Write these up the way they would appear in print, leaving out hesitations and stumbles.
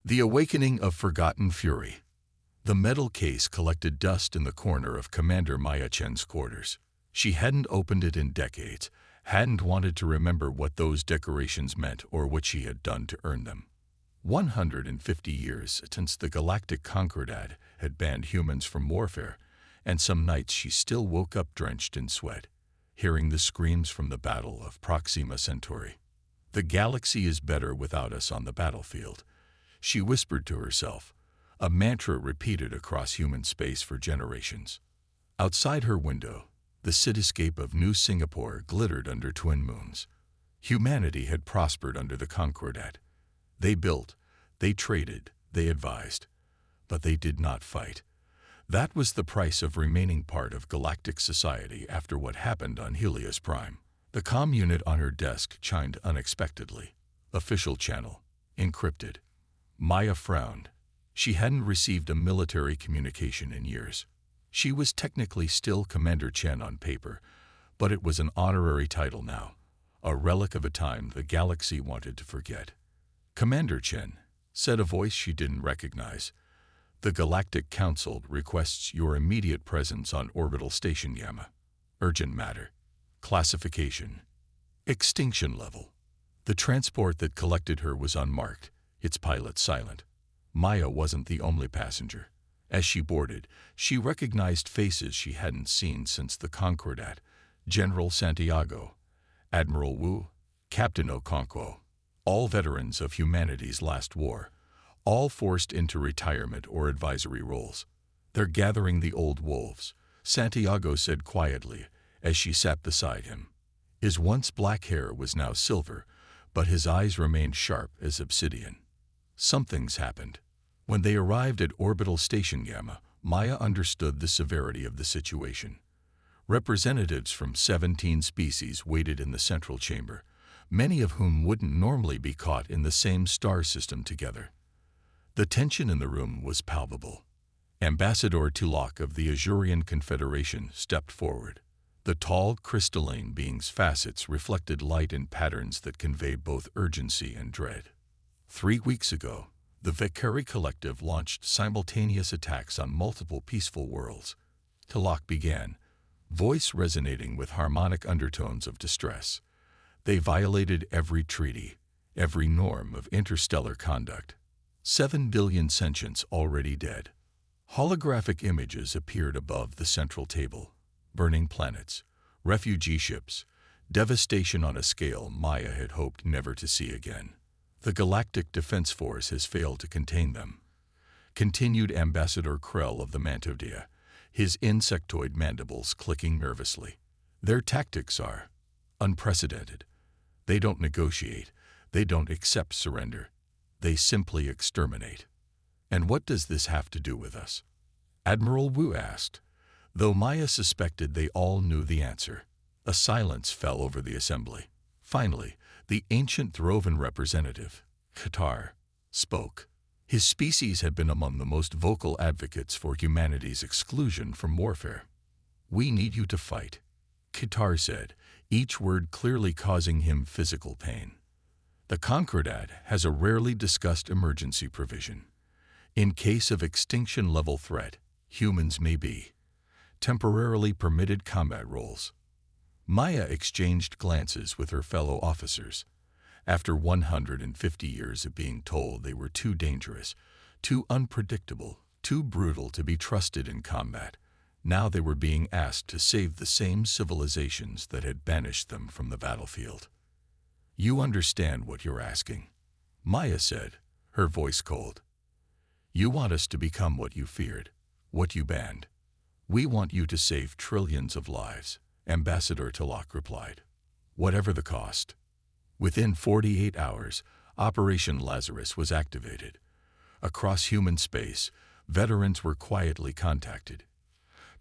The Awakening of Forgotten Fury. The metal case collected dust in the corner of Commander Maya Chen's quarters. She hadn't opened it in decades, hadn't wanted to remember what those decorations meant or what she had done to earn them. 150 years since the Galactic Concordat had banned humans from warfare, and some nights she still woke up drenched in sweat, hearing the screams from the Battle of Proxima Centauri. The galaxy is better without us on the battlefield, she whispered to herself, a mantra repeated across human space for generations. Outside her window, the cityscape of New Singapore glittered under twin moons. Humanity had prospered under the Concordat. They built, they traded, they advised, but they did not fight. That was the price of remaining part of galactic society after what happened on Helios Prime. The comm unit on her desk chimed unexpectedly. Official channel. Encrypted. Maya frowned. She hadn't received a military communication in years. She was technically still Commander Chen on paper, but it was an honorary title now, a relic of a time the galaxy wanted to forget. Commander Chen, said a voice she didn't recognize. The Galactic Council requests your immediate presence on Orbital Station Gamma. Urgent matter. Classification. Extinction level. The transport that collected her was unmarked, its pilot silent. Maya wasn't the only passenger. As she boarded, she recognized faces she hadn't seen since the Concordat. General Santiago, Admiral Wu, Captain Okonkwo, all veterans of humanity's last war, all forced into retirement or advisory roles. They're gathering the old wolves, Santiago said quietly as she sat beside him. His once black hair was now silver, but his eyes remained sharp as obsidian. Something's happened. When they arrived at Orbital Station Gamma, Maya understood the severity of the situation. Representatives from 17 species waited in the central chamber, many of whom wouldn't normally be caught in the same star system together. The tension in the room was palpable. Ambassador Tulak of the Azurian Confederation stepped forward. The tall, crystalline being's facets reflected light in patterns that conveyed both urgency and dread. 3 weeks ago, the Vakari Collective launched simultaneous attacks on multiple peaceful worlds. Tulak began, voice resonating with harmonic undertones of distress. They violated every treaty, every norm of interstellar conduct. 7 billion sentients already dead. Holographic images appeared above the central table. Burning planets, refugee ships, devastation on a scale Maya had hoped never to see again. The Galactic Defense Force has failed to contain them, continued Ambassador Krell of the Mantodea, his insectoid mandibles clicking nervously. Their tactics are unprecedented. They don't negotiate. They don't accept surrender. They simply exterminate. And what does this have to do with us? Admiral Wu asked, though Maya suspected they all knew the answer. A silence fell over the assembly. Finally, the ancient Throvan representative, Qatar, spoke. His species had been among the most vocal advocates for humanity's exclusion from warfare. We need you to fight, Qatar said, each word clearly causing him physical pain. The Concordat has a rarely discussed emergency provision. In case of extinction-level threat, humans may be temporarily permitted combat roles. Maya exchanged glances with her fellow officers. After 150 years of being told they were too dangerous, too unpredictable, too brutal to be trusted in combat, now they were being asked to save the same civilizations that had banished them from the battlefield. You understand what you're asking, Maya said, her voice cold. You want us to become what you feared, what you banned. We want you to save trillions of lives, Ambassador Tulak replied. Whatever the cost. Within 48 hours, Operation Lazarus was activated. Across human space, veterans were quietly contacted.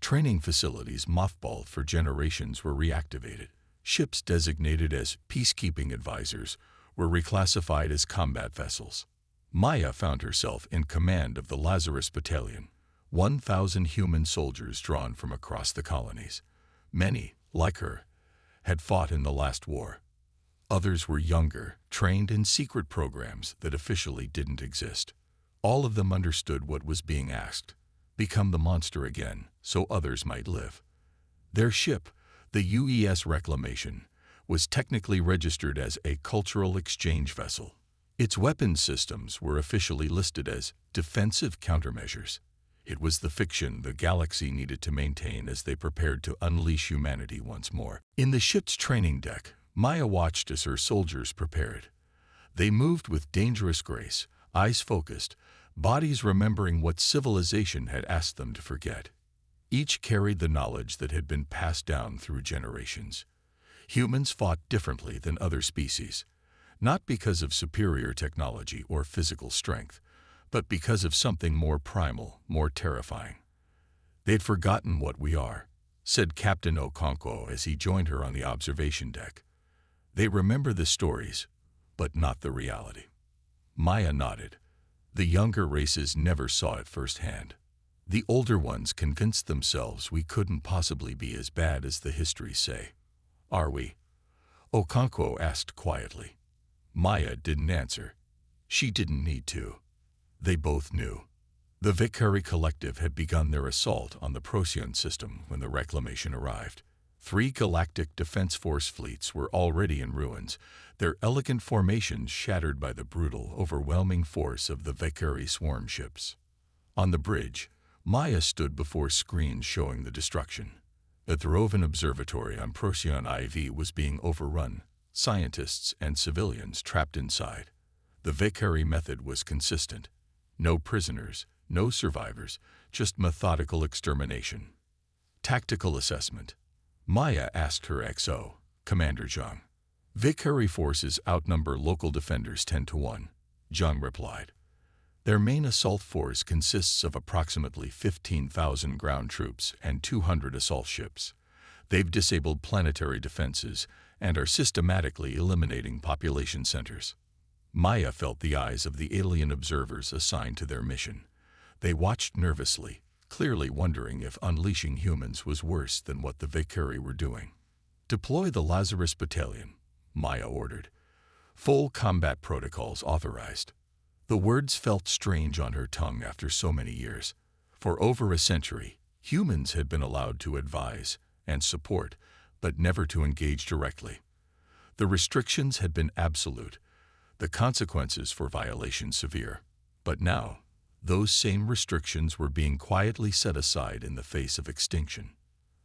Training facilities mothballed for generations were reactivated. Ships designated as peacekeeping advisors were reclassified as combat vessels. Maya found herself in command of the Lazarus Battalion, 1,000 human soldiers drawn from across the colonies. Many, like her, had fought in the last war. Others were younger, trained in secret programs that officially didn't exist. All of them understood what was being asked. Become the monster again, so others might live. Their ship, the UES Reclamation, was technically registered as a cultural exchange vessel. Its weapons systems were officially listed as defensive countermeasures. It was the fiction the galaxy needed to maintain as they prepared to unleash humanity once more. In the ship's training deck, Maya watched as her soldiers prepared. They moved with dangerous grace, eyes focused, bodies remembering what civilization had asked them to forget. Each carried the knowledge that had been passed down through generations. Humans fought differently than other species, not because of superior technology or physical strength, but because of something more primal, more terrifying. "They'd forgotten what we are," said Captain Okonkwo as he joined her on the observation deck. "They remember the stories, but not the reality." Maya nodded. The younger races never saw it firsthand. The older ones convinced themselves we couldn't possibly be as bad as the histories say. "Are we?" Okonkwo asked quietly. Maya didn't answer. She didn't need to. They both knew. The Vicari Collective had begun their assault on the Procyon system when the Reclamation arrived. 3 Galactic Defense Force fleets were already in ruins, their elegant formations shattered by the brutal, overwhelming force of the Vicari swarm ships. On the bridge, Maya stood before screens showing the destruction. The Throven Observatory on Procyon IV was being overrun, scientists and civilians trapped inside. The Vicari method was consistent. No prisoners, no survivors, just methodical extermination. Tactical assessment. Maya asked her XO, Commander Zhang. "Vicari forces outnumber local defenders 10 to 1, Zhang replied. "Their main assault force consists of approximately 15,000 ground troops and 200 assault ships. They've disabled planetary defenses and are systematically eliminating population centers." Maya felt the eyes of the alien observers assigned to their mission. They watched nervously, clearly wondering if unleashing humans was worse than what the Vicari were doing. "Deploy the Lazarus Battalion," Maya ordered. "Full combat protocols authorized." The words felt strange on her tongue after so many years. For over a century, humans had been allowed to advise and support, but never to engage directly. The restrictions had been absolute, the consequences for violation severe. But now, those same restrictions were being quietly set aside in the face of extinction.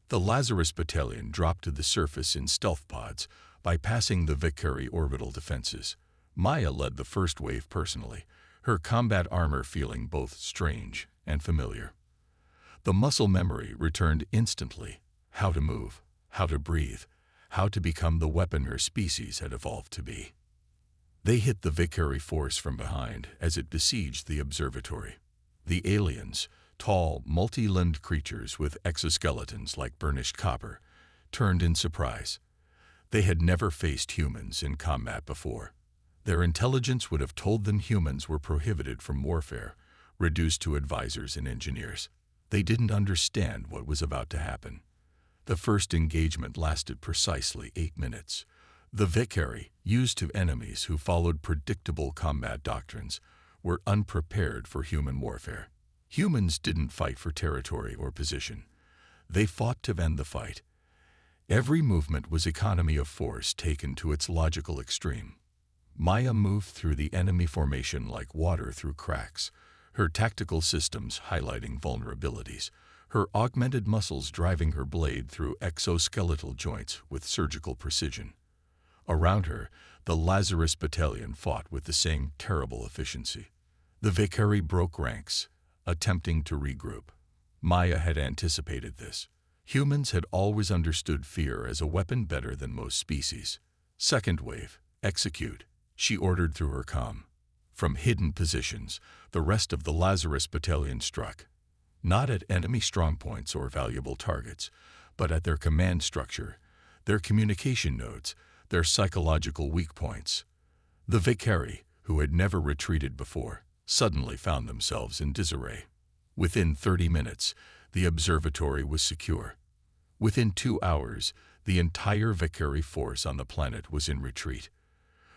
The Lazarus Battalion dropped to the surface in stealth pods, bypassing the Vicari orbital defenses. Maya led the first wave personally, her combat armor feeling both strange and familiar. The muscle memory returned instantly: how to move, how to breathe, how to become the weapon her species had evolved to be. They hit the Vicari force from behind as it besieged the observatory. The aliens, tall, multi-limbed creatures with exoskeletons like burnished copper, turned in surprise. They had never faced humans in combat before. Their intelligence would have told them humans were prohibited from warfare, reduced to advisors and engineers. They didn't understand what was about to happen. The first engagement lasted precisely 8 minutes. The Vicari, used to enemies who followed predictable combat doctrines, were unprepared for human warfare. Humans didn't fight for territory or position. They fought to end the fight. Every movement was economy of force taken to its logical extreme. Maya moved through the enemy formation like water through cracks, her tactical systems highlighting vulnerabilities, her augmented muscles driving her blade through exoskeletal joints with surgical precision. Around her, the Lazarus Battalion fought with the same terrible efficiency. The Vicari broke ranks, attempting to regroup. Maya had anticipated this. Humans had always understood fear as a weapon better than most species. "Second wave, execute," she ordered through her comm. From hidden positions, the rest of the Lazarus Battalion struck. Not at enemy strongpoints or valuable targets, but at their command structure, their communication nodes, their psychological weak points. The Vicari, who had never retreated before, suddenly found themselves in disarray. Within 30 minutes, the observatory was secure. Within 2 hours, the entire Vicari force on the planet was in retreat.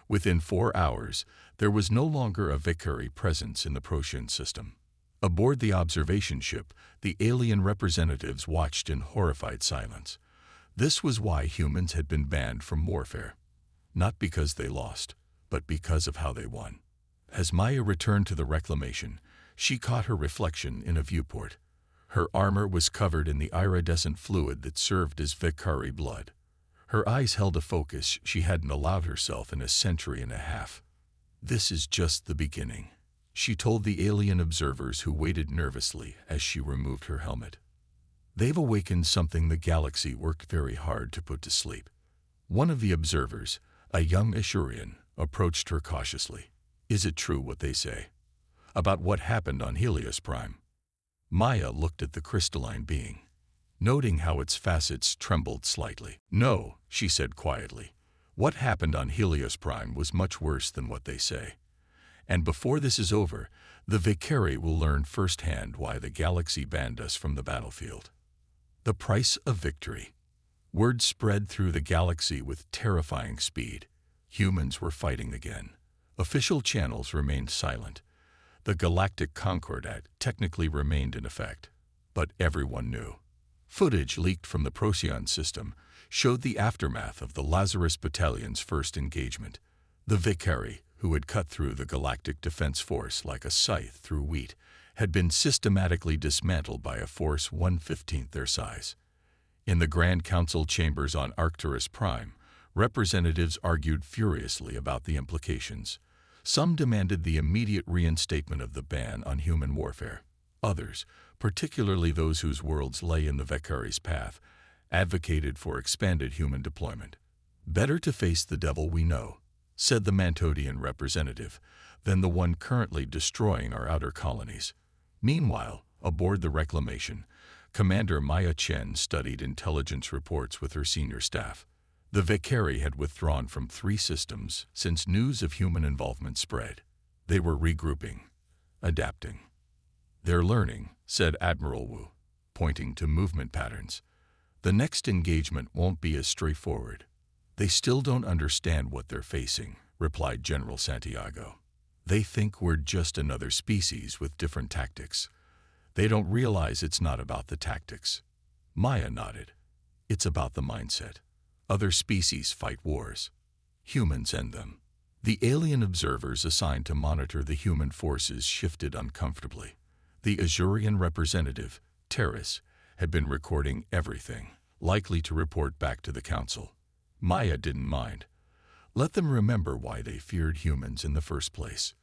Within 4 hours, there was no longer a Vicary presence in the Procyon system. Aboard the observation ship, the alien representatives watched in horrified silence. This was why humans had been banned from warfare. Not because they lost, but because of how they won. As Maya returned to the reclamation, she caught her reflection in a viewport. Her armor was covered in the iridescent fluid that served as Vicary blood. Her eyes held a focus she hadn't allowed herself in a century and a half. "This is just the beginning," she told the alien observers who waited nervously as she removed her helmet. "They've awakened something the galaxy worked very hard to put to sleep." One of the observers, a young Ashurian, approached her cautiously. "Is it true what they say about what happened on Helios Prime?" Maya looked at the crystalline being, noting how its facets trembled slightly. "No," she said quietly. "What happened on Helios Prime was much worse than what they say. And before this is over, the Vicary will learn firsthand why the galaxy banned us from the battlefield." The price of victory. Word spread through the galaxy with terrifying speed. Humans were fighting again. Official channels remained silent. The Galactic Concordat technically remained in effect, but everyone knew. Footage leaked from the Procyon system showed the aftermath of the Lazarus Battalion's first engagement. The Vicary, who had cut through the Galactic Defense Force like a scythe through wheat, had been systematically dismantled by a force 1/15 their size. In the Grand Council chambers on Arcturus Prime, representatives argued furiously about the implications. Some demanded the immediate reinstatement of the ban on human warfare. Others, particularly those whose worlds lay in the Vicary's path, advocated for expanded human deployment. "Better to face the devil we know," said the Mantodian representative, "than the one currently destroying our outer colonies." Meanwhile, aboard the Reclamation, Commander Maya Chen studied intelligence reports with her senior staff. The Vicary had withdrawn from 3 systems since news of human involvement spread. They were regrouping, adapting. "They're learning," said Admiral Wu, pointing to movement patterns. "The next engagement won't be as straightforward." "They still don't understand what they're facing," replied General Santiago. "They think we're just another species with different tactics. They don't realize it's not about the tactics." Maya nodded. "It's about the mindset. Other species fight wars. Humans end them." The alien observers assigned to monitor the human forces shifted uncomfortably. The Azurian representative, Terrace, had been recording everything, likely to report back to the Council. Maya didn't mind. Let them remember why they feared humans in the first place.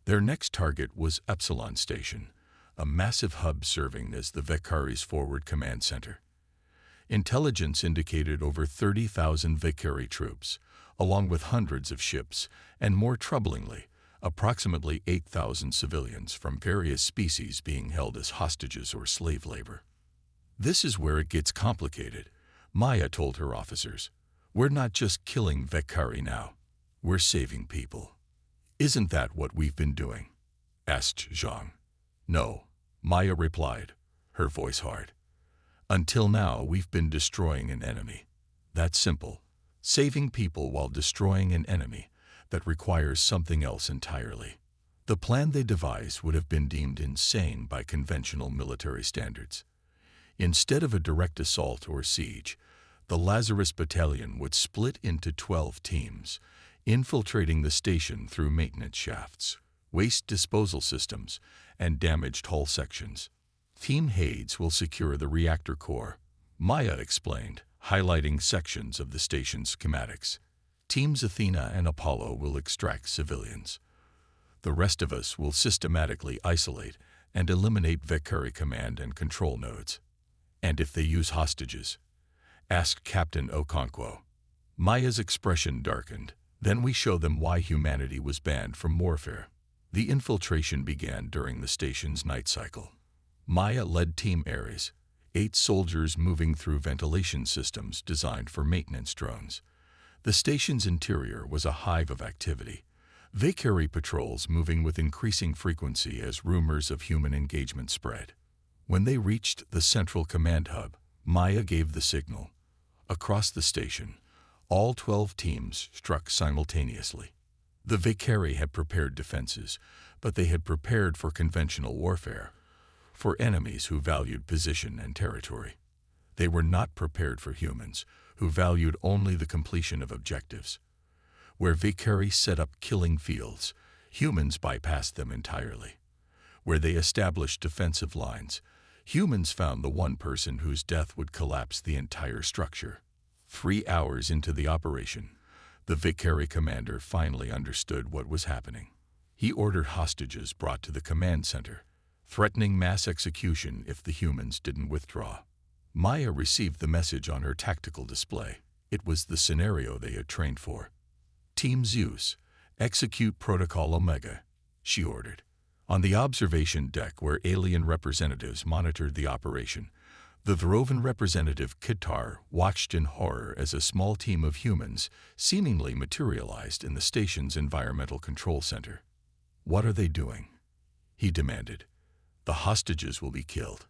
Their next target was Epsilon Station, a massive hub serving as the Vicary's forward command center. Intelligence indicated over 30,000 Vicary troops, along with hundreds of ships, and more troublingly, approximately 8,000 civilians from various species being held as hostages or slave labor. "This is where it gets complicated," Maya told her officers. "We're not just killing Vicary now. We're saving people." "Isn't that what we've been doing?" asked Zhang. "No," Maya replied, her voice hard. "Until now, we've been destroying an enemy. That's simple. Saving people while destroying an enemy that requires something else entirely." The plan they devised would have been deemed insane by conventional military standards. Instead of a direct assault or siege, the Lazarus Battalion would split into 12 teams, infiltrating the station through maintenance shafts, waste disposal systems, and damaged hull sections. "Team Hades will secure the reactor core," Maya explained, highlighting sections of the station's schematics. "Teams Athena and Apollo will extract civilians. The rest of us will systematically isolate and eliminate Vicary command and control nodes." "And if they use hostages?" asked Captain Okonkwo. Maya's expression darkened. "Then we show them why humanity was banned from warfare." The infiltration began during the station's night cycle. Maya led Team Ares, 8 soldiers moving through ventilation systems designed for maintenance drones. The station's interior was a hive of activity. Vicary patrols moving with increasing frequency as rumors of human engagement spread. When they reached the central command hub, Maya gave the signal. Across the station, All 12 teams struck simultaneously. The Vicari had prepared defenses, but they had prepared for conventional warfare, for enemies who valued position and territory. They were not prepared for humans, who valued only the completion of objectives. Where Vicari set up killing fields, humans bypassed them entirely. Where they established defensive lines, humans found the one person whose death would collapse the entire structure. 3 hours into the operation, the Vicari commander finally understood what was happening. He ordered hostages brought to the command center, threatening mass execution if the humans didn't withdraw. Maya received the message on her tactical display. It was the scenario they had trained for. Team Zeus, execute Protocol Omega, she ordered. On the observation deck where alien representatives monitored the operation, the Throvan representative Qatar watched in horror as a small team of humans seemingly materialized in the station's environmental control center. "What are they doing?" he demanded. "The hostages will be killed."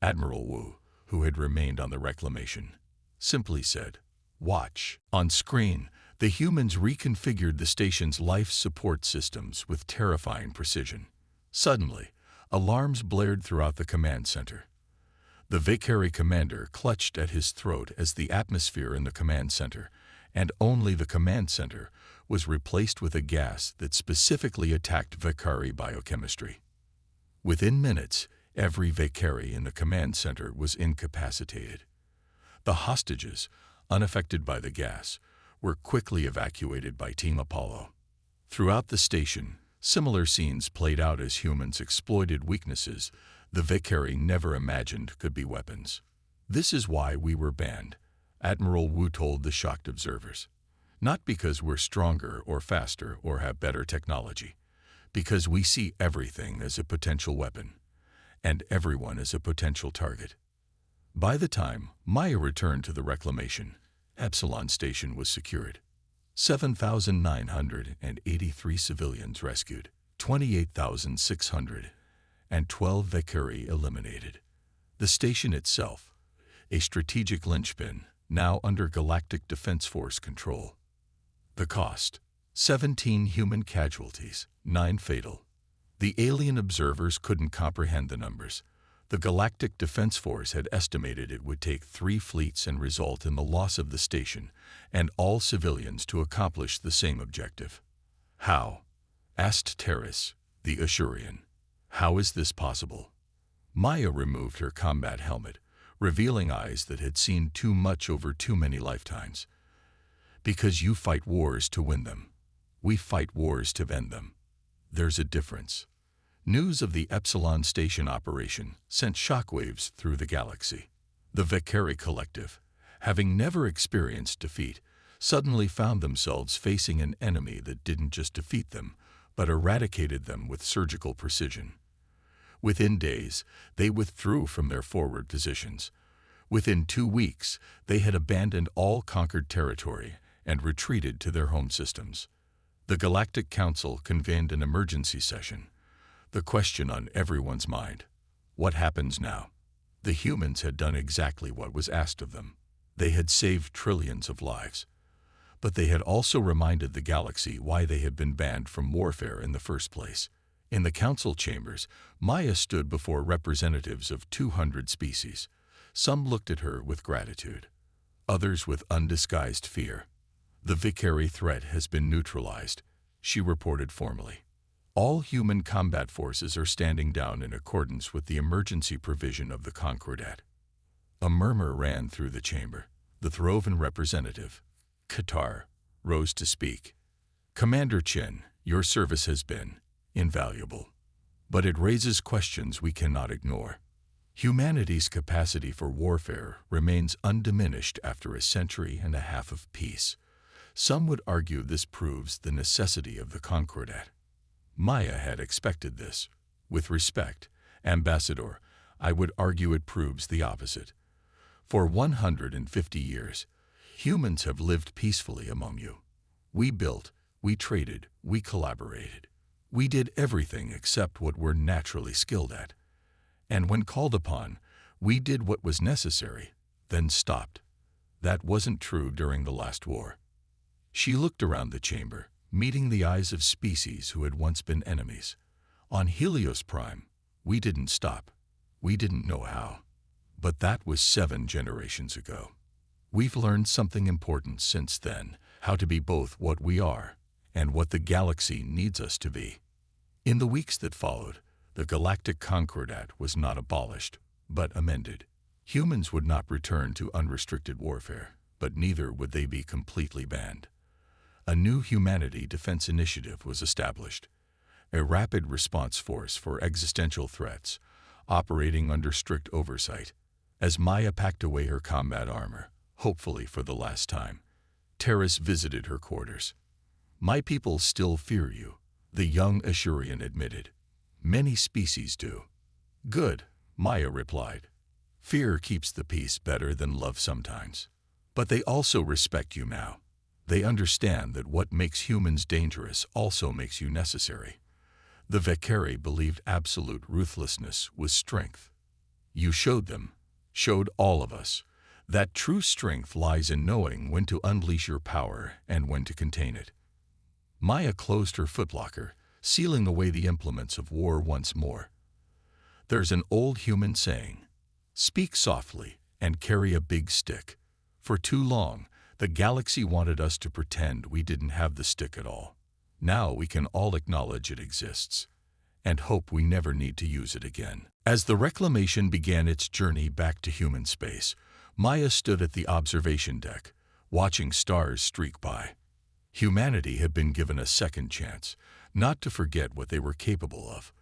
Admiral Wu, who had remained on the reclamation, simply said, "Watch." On screen, the humans reconfigured the station's life support systems with terrifying precision. Suddenly, alarms blared throughout the command center. The Vicari commander clutched at his throat as the atmosphere in the command center, and only the command center, was replaced with a gas that specifically attacked Vicari biochemistry. Within minutes, every Vicari in the command center was incapacitated. The hostages, unaffected by the gas, were quickly evacuated by Team Apollo. Throughout the station, similar scenes played out as humans exploited weaknesses the Vicari never imagined could be weapons. "This is why we were banned," Admiral Wu told the shocked observers. "Not because we're stronger or faster or have better technology, because we see everything as a potential weapon, and everyone as a potential target." By the time Maya returned to the reclamation, Epsilon Station was secured. 7,983 civilians rescued, 28,612 Vicari eliminated. The station itself, a strategic linchpin, now under Galactic Defense Force control. The cost: 17 human casualties, 9 fatal. The alien observers couldn't comprehend the numbers. The Galactic Defense Force had estimated it would take 3 fleets and result in the loss of the station and all civilians to accomplish the same objective. "How?" asked Terrace, the Ashurian. "How is this possible?" Maya removed her combat helmet, revealing eyes that had seen too much over too many lifetimes. "Because you fight wars to win them. We fight wars to end them. There's a difference." News of the Epsilon Station operation sent shockwaves through the galaxy. The Vicari Collective, having never experienced defeat, suddenly found themselves facing an enemy that didn't just defeat them, but eradicated them with surgical precision. Within days, they withdrew from their forward positions. Within 2 weeks, they had abandoned all conquered territory and retreated to their home systems. The Galactic Council convened an emergency session. The question on everyone's mind: what happens now? The humans had done exactly what was asked of them. They had saved trillions of lives. But they had also reminded the galaxy why they had been banned from warfare in the first place. In the council chambers, Maya stood before representatives of 200 species. Some looked at her with gratitude, others with undisguised fear. "The Vicari threat has been neutralized," she reported formally. "All human combat forces are standing down in accordance with the emergency provision of the Concordat." A murmur ran through the chamber. The Throvan representative, Qatar, rose to speak. "Commander Chen, your service has been invaluable. But it raises questions we cannot ignore. Humanity's capacity for warfare remains undiminished after a century and a half of peace. Some would argue this proves the necessity of the Concordat." Maya had expected this. "With respect, Ambassador, I would argue it proves the opposite. For 150 years, humans have lived peacefully among you. We built, we traded, we collaborated. We did everything except what we're naturally skilled at. And when called upon, we did what was necessary, then stopped. That wasn't true during the last war. She looked around the chamber, meeting the eyes of species who had once been enemies. On Helios Prime, we didn't stop. We didn't know how. But that was 7 generations ago. We've learned something important since then, how to be both what we are and what the galaxy needs us to be. In the weeks that followed, the Galactic Concordat was not abolished, but amended. Humans would not return to unrestricted warfare, but neither would they be completely banned. A new Humanity Defense Initiative was established, a rapid response force for existential threats, operating under strict oversight. As Maya packed away her combat armor, hopefully for the last time, Terrace visited her quarters. "My people still fear you," the young Ashurian admitted. "Many species do." "Good," Maya replied. "Fear keeps the peace better than love sometimes. But they also respect you now. They understand that what makes humans dangerous also makes you necessary." The Vekari believed absolute ruthlessness was strength. You showed them, showed all of us, that true strength lies in knowing when to unleash your power and when to contain it. Maya closed her footlocker, sealing away the implements of war once more. There's an old human saying, "Speak softly and carry a big stick." For too long, the galaxy wanted us to pretend we didn't have the stick at all. Now we can all acknowledge it exists, and hope we never need to use it again. As the Reclamation began its journey back to human space, Maya stood at the observation deck, watching stars streak by. Humanity had been given a second chance, not to forget what they were capable of,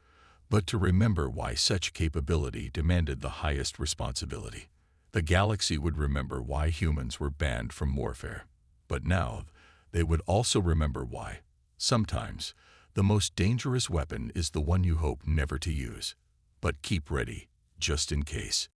but to remember why such capability demanded the highest responsibility. The galaxy would remember why humans were banned from warfare, but now they would also remember why, sometimes, the most dangerous weapon is the one you hope never to use, but keep ready, just in case.